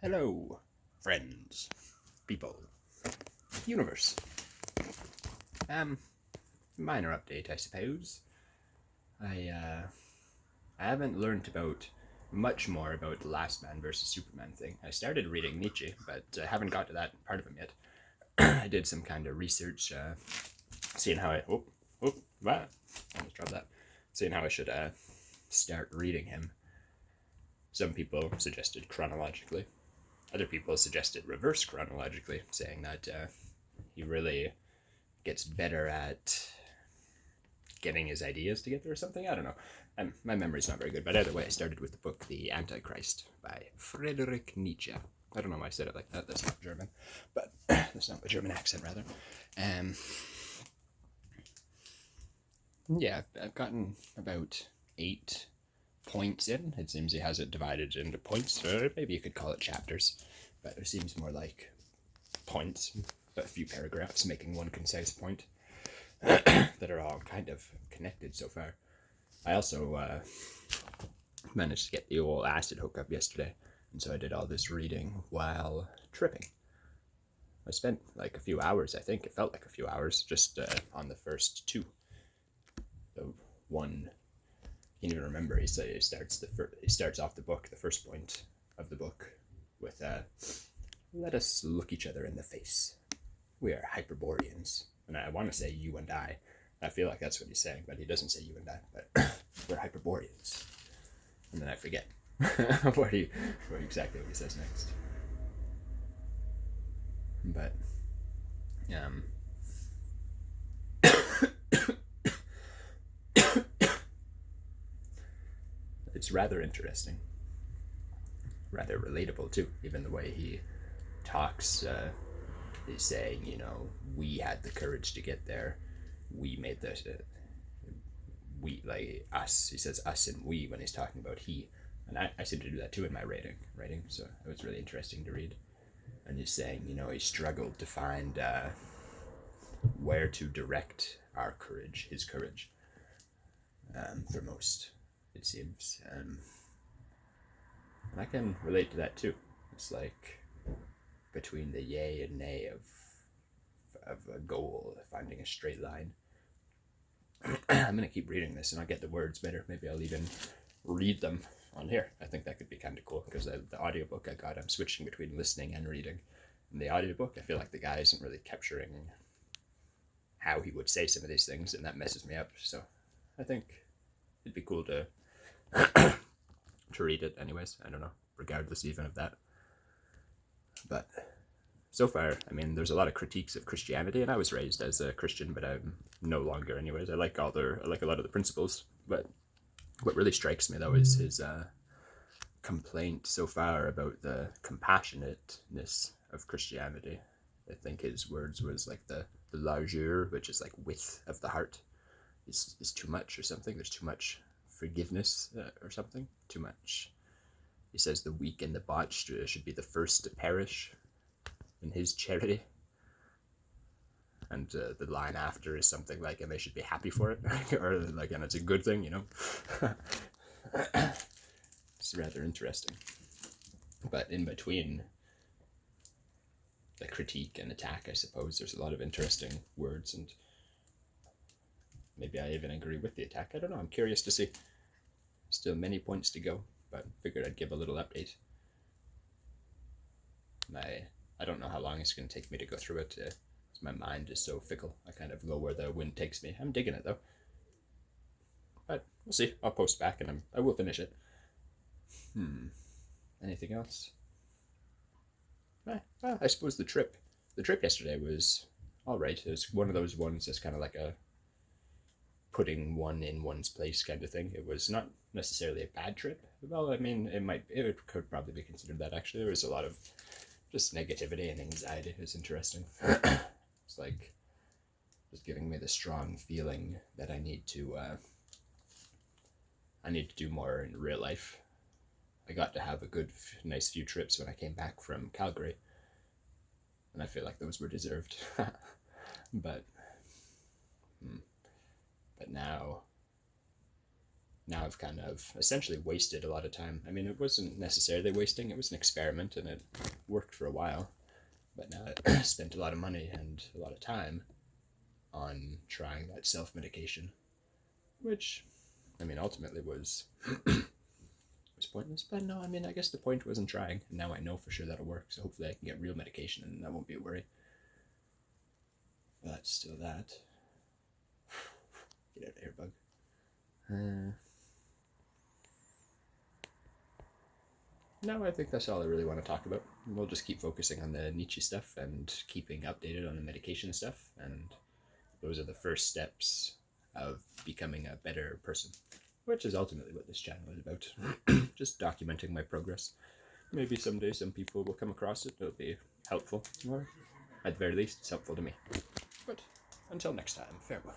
Hello, friends, people, universe. Um, Minor update, I suppose. I haven't learned about much more about the last man versus Superman thing. I started reading Nietzsche, but I haven't got to that part of him yet. I did some kind of research, seeing how what? I almost dropped that. Seeing how I should start reading him. Some people suggested chronologically. Other people suggested reverse chronologically, saying that he really gets better at getting his ideas together or something. I don't know. My memory's not very good, but either way, I started with the book The Antichrist by Friedrich Nietzsche. I don't know why I said it like that. That's not German, but that's not a German accent, rather. Um, yeah, I've gotten about 8 points in. It seems he has it divided into points, or maybe you could call it chapters, but it seems more like points, a few paragraphs making one concise point that are all kind of connected so far. I also managed to get the old acid hookup yesterday, and so I did all this reading while tripping. I spent like a few hours, I think. It felt like a few hours just on the first two. The one, you can even remember, he starts off the book, the first point of the book, with let us look each other in the face. We are Hyperboreans. And I want to say you and I. I feel like that's what he's saying, but he doesn't say you and I. But we're Hyperboreans. And then I forget what exactly what he says next. But it's rather interesting, rather relatable too. Even the way he talks, he's saying, we had the courage to get there. We made the we, like us. He says us and we when he's talking about he, and I seem to do that too in my writing. So it was really interesting to read. And he's saying, he struggled to find where to direct our courage, his courage, for most, it seems. And I can relate to that too. It's like between the yay and nay of a goal, finding a straight line. I'm gonna keep reading this and I'll get the words better. Maybe I'll even read them on here. I think that could be kind of cool because the audiobook I got, I'm switching between listening and reading. In the audiobook, I feel like the guy isn't really capturing how he would say some of these things, and that messes me up. So I think it'd be cool to to read it anyways. I don't know, regardless even of that. But so far, I mean, there's a lot of critiques of Christianity, and I was raised as a Christian, but I'm no longer anyways. I like a lot of the principles, but what really strikes me though is his complaint so far about the compassionateness of Christianity. I think his words was like the largeur, which is like width of the heart, is too much or something. There's too much forgiveness or something. Too much. He says the weak and the botched should be the first to perish in his charity. And the line after is something like, and they should be happy for it, or like, and it's a good thing, It's rather interesting. But in between the critique and attack, I suppose, there's a lot of interesting words, and maybe I even agree with the attack. I don't know. I'm curious to see. Still many points to go, but figured I'd give a little update. I don't know how long it's going to take me to go through it. My mind is so fickle. I kind of go where the wind takes me. I'm digging it though. But we'll see. I'll post back and I will finish it. Anything else? I suppose the trip yesterday was all right. It was one of those ones that's kind of like a putting one in one's place kind of thing. It was not necessarily a bad trip. Well, I mean, it could probably be considered that actually. There was a lot of just negativity and anxiety. It was interesting. It's like just giving me the strong feeling that I need to do more in real life. I got to have a good, nice few trips when I came back from Calgary, and I feel like those were deserved. but now now I've kind of essentially wasted a lot of time. I mean, it wasn't necessarily wasting, it was an experiment and it worked for a while. But now I spent a lot of money and a lot of time on trying that self medication, which, I mean, ultimately was pointless. But no, I mean, I guess the point wasn't trying. And now I know for sure that'll work. So hopefully I can get real medication and that won't be a worry. But still, that. Get out of here, bug. No, I think that's all I really want to talk about. We'll just keep focusing on the Nietzsche stuff and keeping updated on the medication stuff. And those are the first steps of becoming a better person, which is ultimately what this channel is about. Just documenting my progress. Maybe someday some people will come across it. It'll be helpful, or at the very least, it's helpful to me. But until next time, farewell.